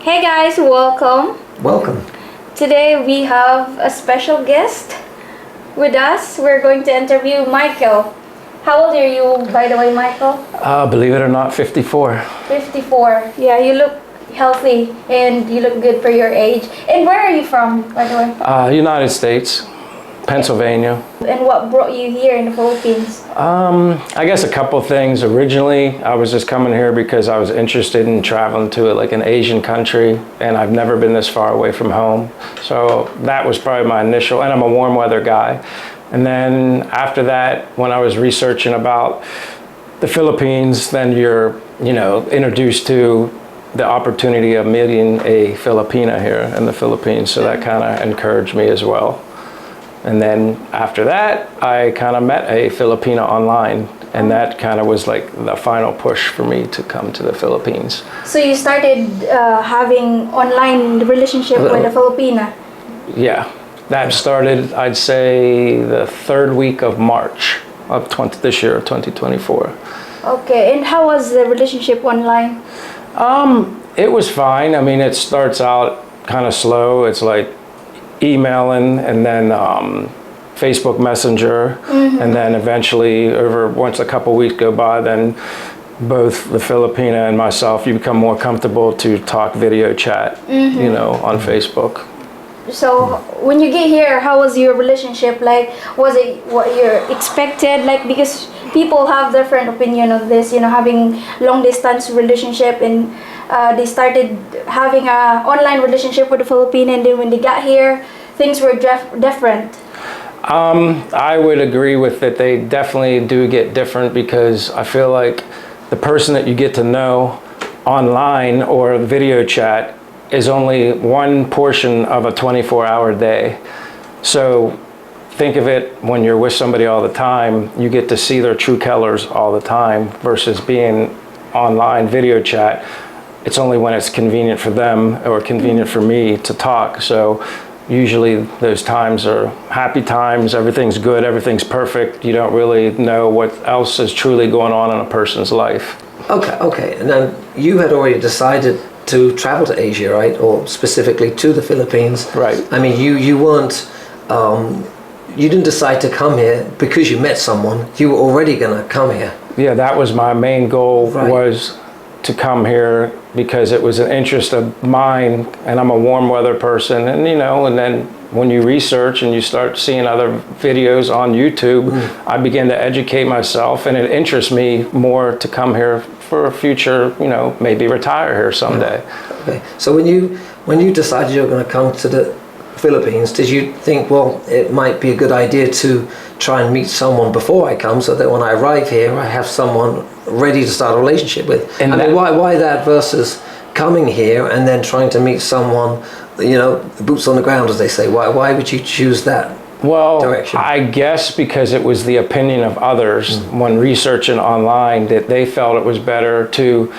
Hey guys, welcome. Welcome. Today we have a special guest with us. We're going to interview Michael. How old are you, by the way, Michael? Believe it or not, 54. 54. Yeah, you look healthy and you look good for your age. And where are you from, by the way? United States, Pennsylvania. And what brought you here in the Philippines? I guess a couple things. Originally, I was just coming here because I was interested in traveling to like an Asian country, and I've never been this far away from home. So that was probably my initial, and I'm a warm weather guy. And then after that, when I was researching about the Philippines, then you're, introduced to the opportunity of meeting a Filipina here in the Philippines. So that kind of encouraged me as well. And then after that, I kind of met a Filipina online, and that kind of was like the final push for me to come to the Philippines. So you started having online relationship with a Filipina? Yeah, that started, I'd say, the third week of March of this year, 2024. Okay, and how was the relationship online? It was fine. I mean, it starts out kind of slow. It's like emailing, and then Facebook Messenger, and then eventually once a couple weeks go by, then both the Filipina and myself, you become more comfortable to talk video chat, on Facebook. So when you get here, how was your relationship? Like, was it what you expected? Like, because people have different opinion of this, having long distance relationship, and they started having a online relationship with the Filipino, and then when they got here, things were different. I would agree with that. They definitely do get different, because I feel like the person that you get to know online or video chat is only one portion of a 24-hour day. So think of it, when you're with somebody all the time, you get to see their true colors all the time, versus being online video chat. It's only when it's convenient for them or convenient for me to talk. So usually those times are happy times, everything's good, everything's perfect. You don't really know what else is truly going on in a person's life. Okay. Now, you had already decided to travel to Asia, right? Or specifically to the Philippines. Right. I mean, you weren't, you didn't decide to come here because you met someone. You were already going to come here. Yeah, that was my main goal, Right. was to come here because it was an interest of mine, and I'm a warm weather person, and and then when you research and you start seeing other videos on YouTube, I begin to educate myself, and it interests me more to come here for a future, maybe retire here someday. Okay. So when you decided you were going to come to the Philippines, did you think, well, it might be a good idea to try and meet someone before I come, so that when I arrive here, I have someone ready to start a relationship with? And why that versus coming here and then trying to meet someone, boots on the ground, as they say? Why would you choose that direction? I guess because it was the opinion of others when researching online, that they felt it was better to,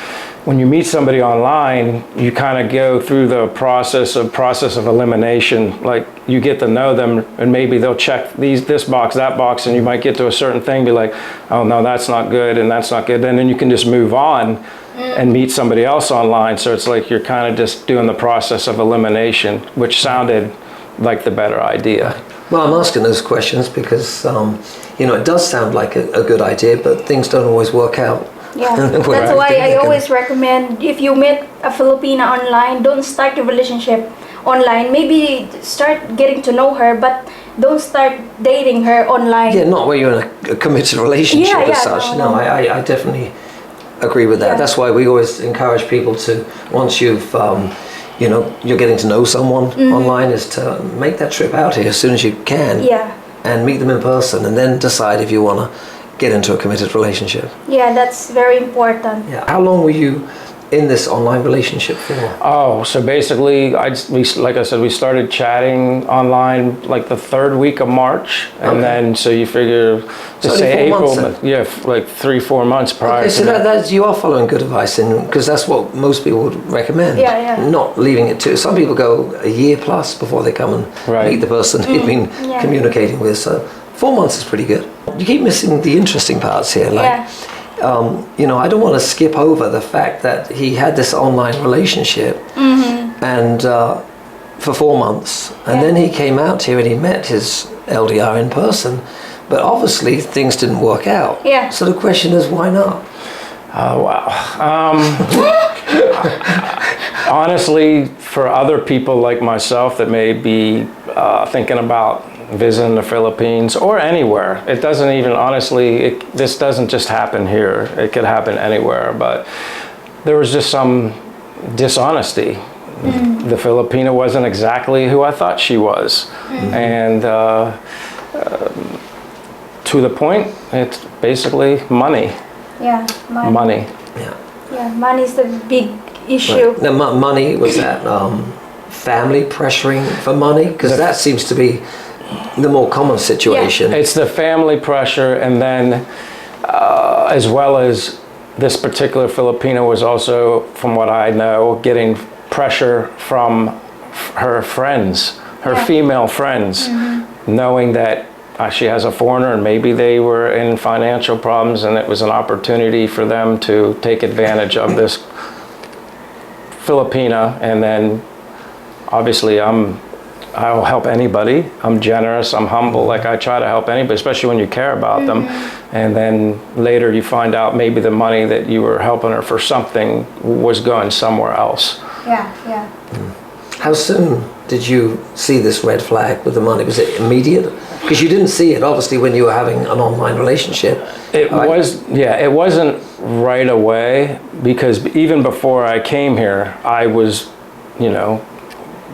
when you meet somebody online, you kind of go through the process of elimination. Like, you get to know them, and maybe they'll check this box, that box, and you might get to a certain thing, be like, oh no, that's not good, and that's not good. And then you can just move on and meet somebody else online. So it's like you're kind of just doing the process of elimination, which sounded like the better idea. Well, I'm asking those questions because, it does sound like a good idea, but things don't always work out. Yeah, that's why I always recommend, if you meet a Filipina online, don't start your relationship online. Maybe start getting to know her, but don't start dating her online. Yeah, not where you're in a committed relationship as such. No, I definitely agree with that. Yeah. That's why we always encourage people to, once you've, you're getting to know someone online, is to make that trip out here as soon as you can. Yeah. And meet them in person, and then decide if you want to get into a committed relationship. Yeah, that's very important. Yeah. How long were you in this online relationship for? Oh, so basically, like I said, we started chatting online like the third week of March, and then so you figure, just say April, like 3-4 months prior. Okay, so that you are following good advice, because that's what most people would recommend. Yeah. Not leaving it to. Some people go a year plus before they come and meet the person they've been communicating with. So 4 months is pretty good. You keep missing the interesting parts here, like. you know, I don't want to skip over the fact that he had this online relationship and for 4 months, and then he came out here and he met his LDR in person, but obviously things didn't work out. Yeah. So the question is, why not? Oh, wow. Honestly, for other people like myself that may be thinking about visiting the Philippines or anywhere, it doesn't even, honestly, this doesn't just happen here. It could happen anywhere, but there was just some dishonesty. The Filipina wasn't exactly who I thought she was. And to the point, it's basically money. Yeah, Money. Yeah. Yeah, money is the big issue. Right. Now, money, was that family pressuring for money? Because that seems to be the more common situation. It's the family pressure, and then as well as this particular Filipina was also, from what I know, getting pressure from her friends, her female friends, knowing that she has a foreigner and maybe they were in financial problems and it was an opportunity for them to take advantage of this Filipina. And then obviously I'll help anybody. I'm generous, I'm humble, like I try to help anybody, especially when you care about them. And then later you find out maybe the money that you were helping her for something was going somewhere else. Yeah, yeah. How soon did you see this red flag with the money? Was it immediate? Because you didn't see it, obviously, when you were having an online relationship. It was, yeah, it wasn't right away, because even before I came here, I was, you know,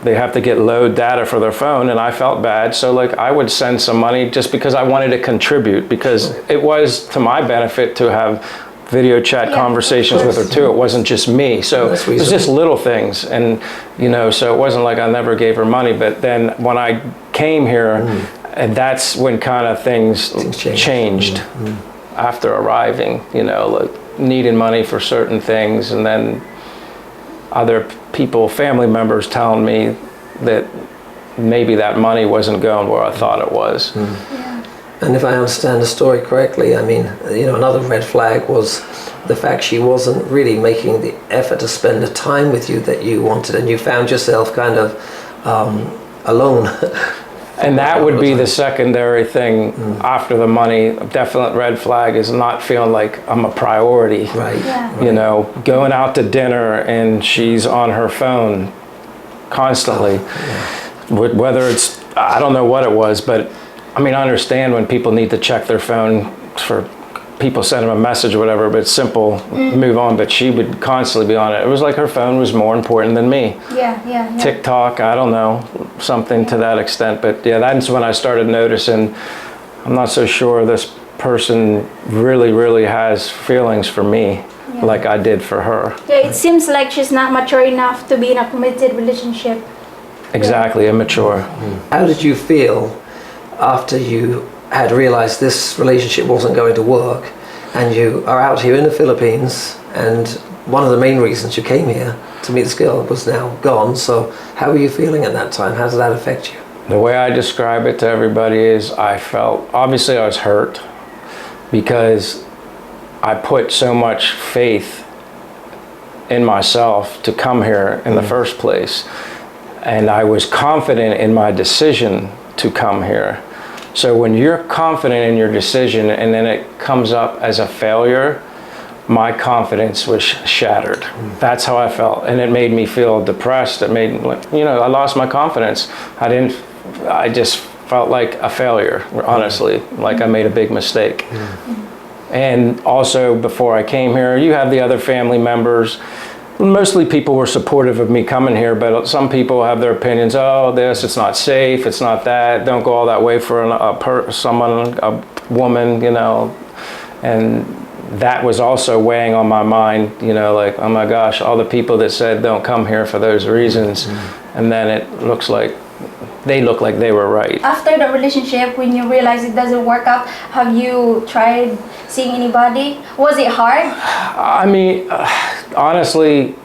they have to get load data for their phone, and I felt bad. So like I would send some money just because I wanted to contribute, because it was to my benefit to have video chat conversations with her too. It wasn't just me. So it was just little things. And, you know, so it wasn't like I never gave her money. But then when I came here, and that's when kind of things changed after arriving, you know, like needing money for certain things. And then other people, family members telling me that maybe that money wasn't going where I thought it was. And if I understand the story correctly, I mean, you know, another red flag was the fact she wasn't really making the effort to spend the time with you that you wanted, and you found yourself kind of alone. And that would be the secondary thing after the money. A definite red flag is not feeling like I'm a priority. Right. Yeah. You know, going out to dinner and she's on her phone constantly. Whether it's, I don't know what it was, but I mean, I understand when people need to check their phone for people send them a message or whatever, but it's simple, move on. But she would constantly be on it. It was like her phone was more important than me. Yeah. TikTok, I don't know, something to that extent. But yeah, that's when I started noticing, I'm not so sure this person really has feelings for me like I did for her. Yeah, it seems like she's not mature enough to be in a committed relationship. Exactly, immature. How did you feel after you had realized this relationship wasn't going to work, and you are out here in the Philippines, and one of the main reasons you came here to meet this girl was now gone? So how were you feeling at that time? How did that affect you? The way I describe it to everybody is I felt, obviously I was hurt because I put so much faith in myself to come here in the first place. And I was confident in my decision to come here. So when you're confident in your decision and then it comes up as a failure, my confidence was shattered. That's how I felt. And it made me feel depressed. It made, you know, I lost my confidence. I just felt like a failure, honestly, like I made a big mistake. And also before I came here, you have the other family members. Mostly people were supportive of me coming here, but some people have their opinions. Oh, this, it's not safe, it's not that. Don't go all that way for a woman, you know. And that was also weighing on my mind, you know, like, oh my gosh, all the people that said don't come here for those reasons. And then it looks like they look like they were right. After the relationship, when you realize it doesn't work out, have you tried seeing anybody? Was it hard? I mean, honestly,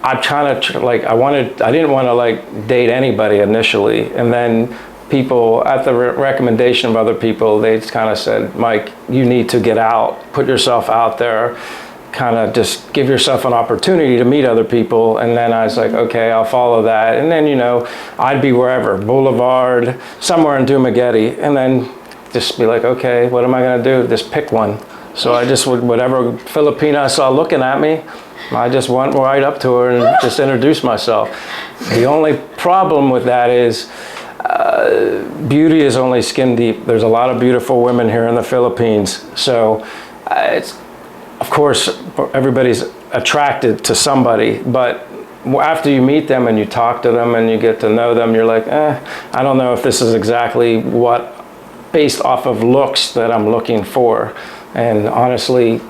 I didn't want to like date anybody initially. And then people, at the recommendation of other people, they kind of said, Mike, you need to get out, put yourself out there, kind of just give yourself an opportunity to meet other people. And then I was like, okay, I'll follow that. And then, you know, I'd be wherever, Boulevard, somewhere in Dumaguete, and then just be like, okay, what am I going to do? Just pick one. So I just would, whatever Filipina I saw looking at me, I just went right up to her and just introduced myself. The only problem with that is beauty is only skin deep. There's a lot of beautiful women here in the Philippines. So it's, of course, everybody's attracted to somebody, but after you meet them and you talk to them and you get to know them, you're like, I don't know if this is exactly what, based off of looks, that I'm looking for. And honestly,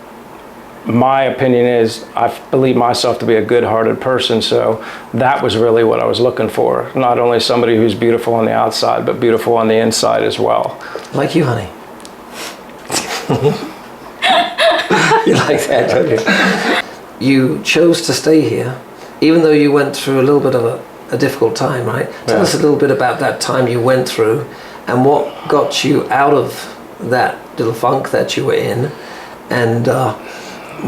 my opinion is I believe myself to be a good-hearted person, so that was really what I was looking for. Not only somebody who's beautiful on the outside, but beautiful on the inside as well. Like you, honey. You like that, don't you? You chose to stay here, even though you went through a little bit of a difficult time, right? Tell us a little bit about that time you went through and what got you out of that little funk that you were in, and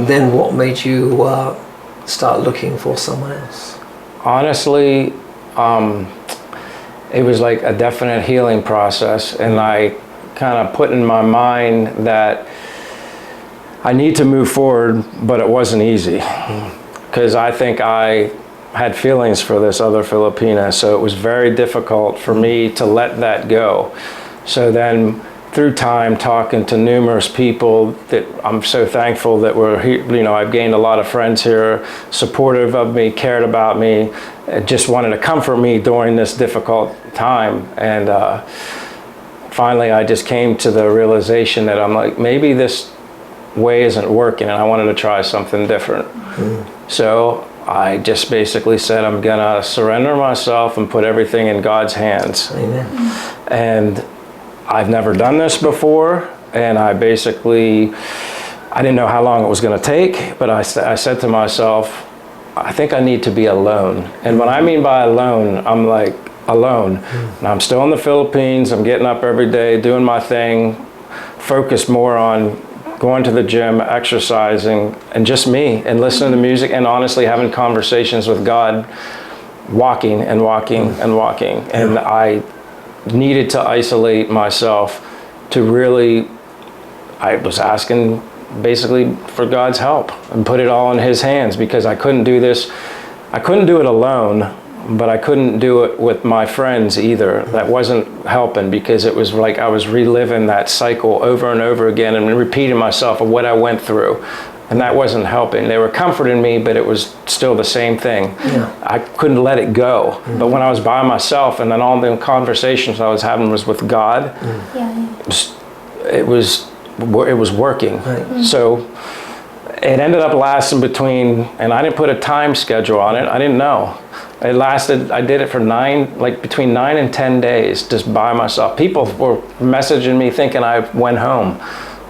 then what made you start looking for someone else? Honestly, it was like a definite healing process, and I kind of put in my mind that I need to move forward, but it wasn't easy because I think I had feelings for this other Filipina, so it was very difficult for me to let that go. So then through time, talking to numerous people that I'm so thankful that were here, you know, I've gained a lot of friends here, supportive of me, cared about me, just wanted to comfort me during this difficult time. And finally, I just came to the realization that I'm like, maybe this way isn't working, and I wanted to try something different. So I just basically said, I'm gonna surrender myself and put everything in God's hands. Amen. And I've never done this before, and I didn't know how long it was going to take, but I said to myself, I think I need to be alone. And what I mean by alone, I'm like alone. And I'm still in the Philippines, I'm getting up every day, doing my thing, focused more on going to the gym, exercising, and just me, and listening to music, and honestly having conversations with God, walking and walking and walking. And I needed to isolate myself to really, I was asking basically for God's help and put it all in His hands, because I couldn't do this. I couldn't do it alone, but I couldn't do it with my friends either. That wasn't helping, because it was like I was reliving that cycle over and over again and repeating myself of what I went through. And that wasn't helping. They were comforting me, but it was still the same thing. Yeah. I couldn't let it go. But when I was by myself, and then all the conversations I was having was with God, it was working. Right. So it ended up lasting between, and I didn't put a time schedule on it. I didn't know. It lasted, I did it for between 9 and 10 days, just by myself. People were messaging me thinking I went home,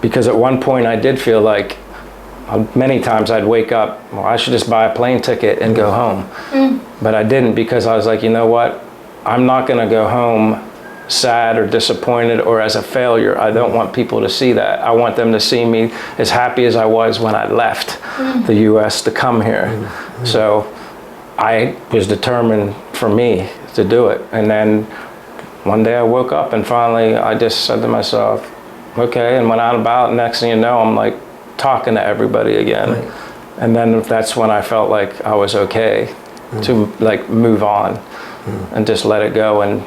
because at one point I did feel like, many times I'd wake up, well, I should just buy a plane ticket and go home. But I didn't, because I was like, you know what? I'm not going to go home sad or disappointed or as a failure. I don't want people to see that. I want them to see me as happy as I was when I left the U.S. to come here. So I was determined for me to do it. And then one day I woke up and finally I just said to myself, okay, and went out about. Next thing you know, I'm like talking to everybody again. Right. And then that's when I felt like I was okay to like move on and just let it go and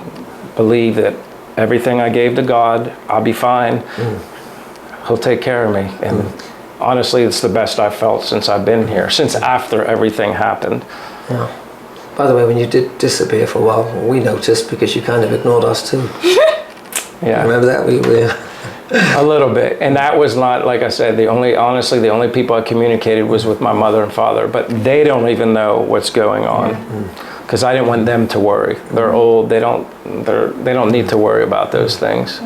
believe that everything I gave to God, I'll be fine. He'll take care of me. And honestly, it's the best I've felt since I've been here, since after everything happened. Yeah. By the way, when you did disappear for a while, we noticed, because you kind of ignored us too. Yeah. Remember that? We a little bit. And that was not, like I said, the only people I communicated was with my mother and father, but they don't even know what's going on, because I didn't want them to worry. They're old. They don't need to worry about those things.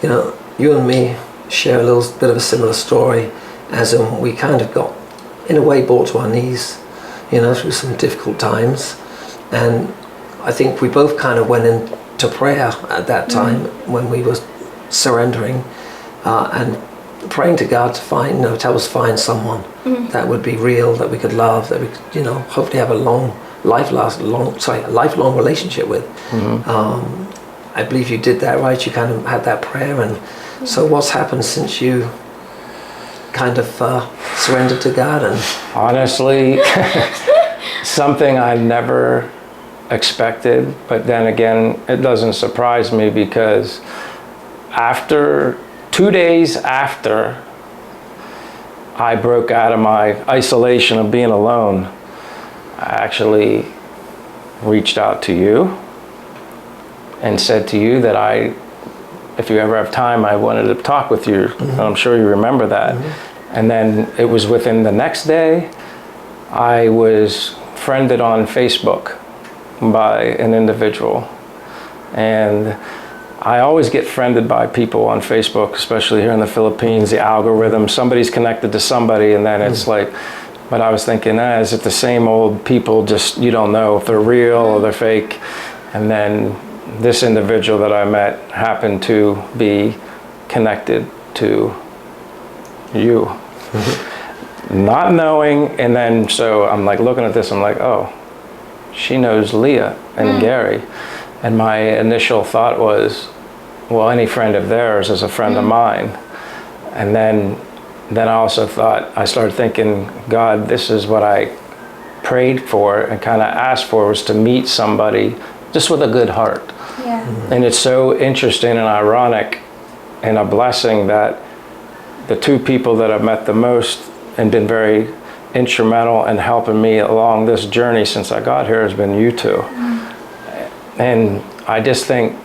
You know, you and me share a little bit of a similar story, as in we kind of got, in a way, brought to our knees, you know, through some difficult times. And I think we both kind of went to prayer at that time when we were surrendering and praying to God to find, help us find someone that would be real, that we could love, that we could, hopefully have a lifelong relationship with. I believe you did that, right? You kind of had that prayer, and so what's happened since you kind of surrendered to God? And honestly, something I never expected, but then again, it doesn't surprise me, because after 2 days after I broke out of my isolation of being alone, I actually reached out to you and said to you that if you ever have time, I wanted to talk with you. And I'm sure you remember that. And then it was within the next day, I was friended on Facebook by an individual. And I always get friended by people on Facebook, especially here in the Philippines, the algorithm, somebody's connected to somebody, and then it's like, but I was thinking, is it the same old people, just you don't know if they're real or they're fake? And then this individual that I met happened to be connected to you. Not knowing, and then so I'm like looking at this, I'm like, oh, she knows Leah and Gary. And my initial thought was, well, any friend of theirs is a friend of mine. And then I also thought, I started thinking, God, this is what I prayed for and kind of asked for, was to meet somebody just with a good heart. Yeah. And it's so interesting and ironic and a blessing that the two people that I've met the most and been very instrumental in helping me along this journey since I got here has been you two. And I just think,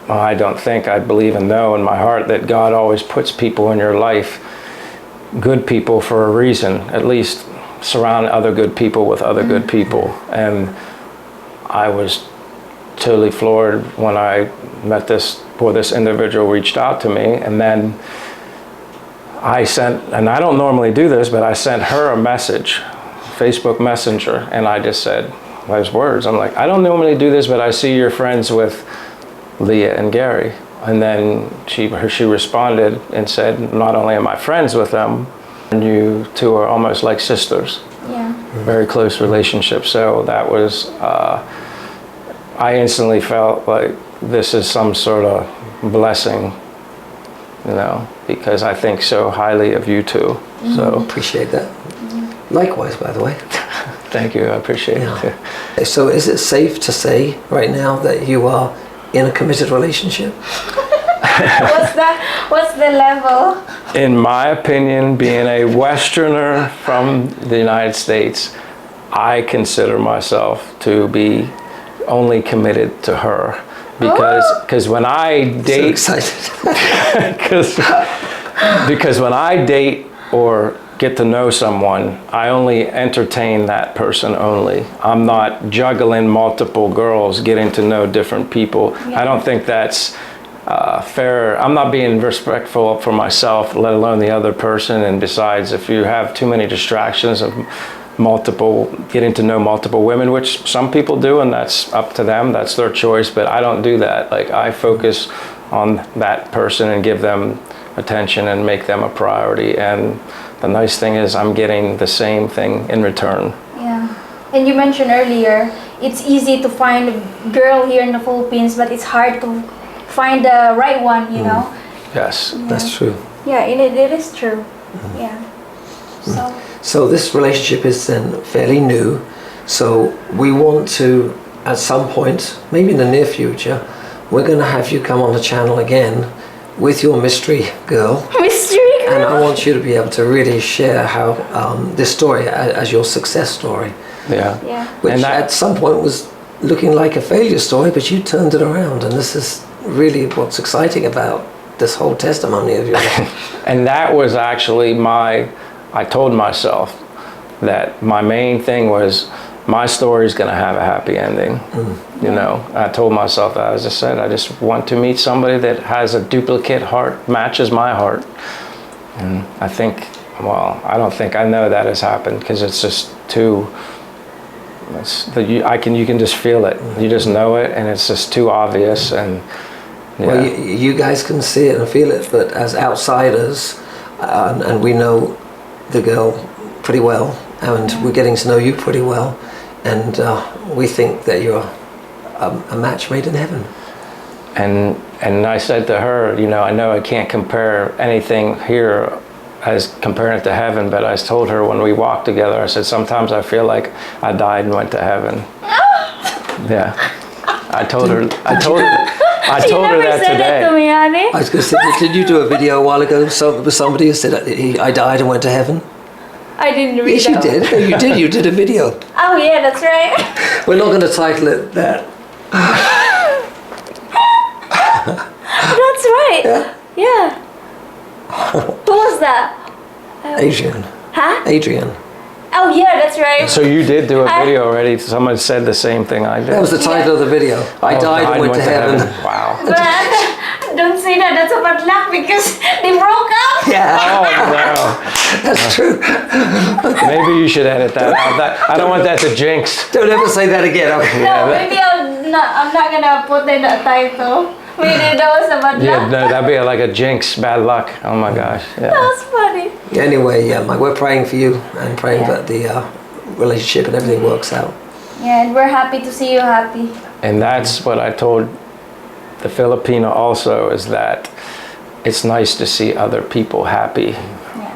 well, I believe and know in my heart that God always puts people in your life, good people, for a reason. At least surround other good people with other good people. And I was totally floored when I met this individual reached out to me, and then I sent, and I don't normally do this, but I sent her a message, Facebook Messenger, and I just said those words. I'm like, I don't normally do this, but I see you're friends with Leah and Gary. And then she responded and said, not only am I friends with them, you two are almost like sisters. Yeah. Very close relationship. So that was, I instantly felt like this is some sort of blessing, because I think so highly of you two. So appreciate that. Likewise, by the way. Thank you, I appreciate it. So is it safe to say right now that you are in a committed relationship? What's the level? In my opinion, being a Westerner from the United States, I consider myself to be only committed to her. Because when I date, So excited. because when I date or get to know someone, I only entertain that person only. I'm not juggling multiple girls, getting to know different people. Yeah. I don't think that's fair. I'm not being respectful for myself, let alone the other person. And besides, if you have too many distractions of getting to know multiple women, which some people do, and that's up to them, that's their choice, but I don't do that. Like, I focus on that person and give them attention and make them a priority. And the nice thing is I'm getting the same thing in return. Yeah. And you mentioned earlier, it's easy to find a girl here in the Philippines, but it's hard to find the right one, you know? Yes. Yeah. That's true. Yeah, and it is true. Yeah. So this relationship is then fairly new. So we want to, at some point, maybe in the near future, we're going to have you come on the channel again with your mystery girl. Mystery girl. And I want you to be able to really share how this story as your success story. Yeah. Yeah. Which at some point was looking like a failure story, but you turned it around. And this is really what's exciting about this whole testimony of yours. And that was actually I told myself that my main thing was my story is going to have a happy ending. I told myself that, as I said, I just want to meet somebody that has a duplicate heart, matches my heart. And I don't think I know that has happened, because it's just too You can just feel it. You just know it, and it's just too obvious. And yeah. Well, you guys can see it and feel it, but as outsiders, and we know the girl pretty well, and we're getting to know you pretty well, and we think that you're a match made in heaven. And I said to her, you know I can't compare anything here as comparing it to heaven, but I told her when we walked together, I said, sometimes I feel like I died and went to heaven. Yeah. I told her that said today. It to me, honey. I was going to say, did you do a video a while ago with somebody who said, I died and went to heaven? I didn't read Yes, you did. No, you did. You did a video. Oh yeah, that's right. We're not going to title it that. That's right. Yeah. Who was that? Adrian. Huh? Adrian. Oh yeah, that's right. So you did do a video already. Someone said the same thing I did. That was the title of the video. I died and went to heaven. Wow. But don't say that. That's a bad luck because they broke up. Yeah, Oh no. that's true. Maybe you should edit that out. I don't want that to jinx. Don't ever say that again. Okay. No, maybe I'm not gonna put in a title. Maybe that was a bad Yeah, luck. no, that'd be like a jinx, bad luck. Oh my gosh. Yeah. That was funny. Anyway, Mike, we're praying for you and praying that the relationship and everything works out. Yeah, and we're happy to see you happy. And that's what I told the Filipina also, is that it's nice to see other people happy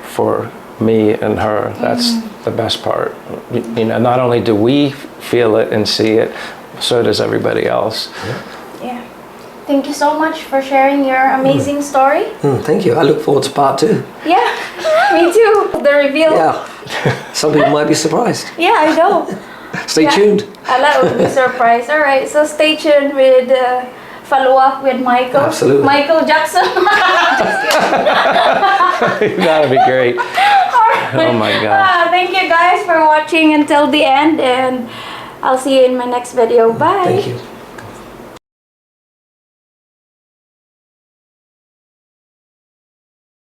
for me and her. That's the best part. You know, not only do we feel it and see it, so does everybody else. Yeah. Thank you so much for sharing your amazing story. Thank you. I look forward to part 2. Yeah, me too. The reveal. Yeah. Some people might be surprised. Yeah, I know. Stay tuned. I like to be surprised. All right, so stay tuned with follow up with Michael. Absolutely. Michael Jackson. That'd be great. Oh my God. Thank you guys for watching until the end, and I'll see you in my next video. Bye. Thank you.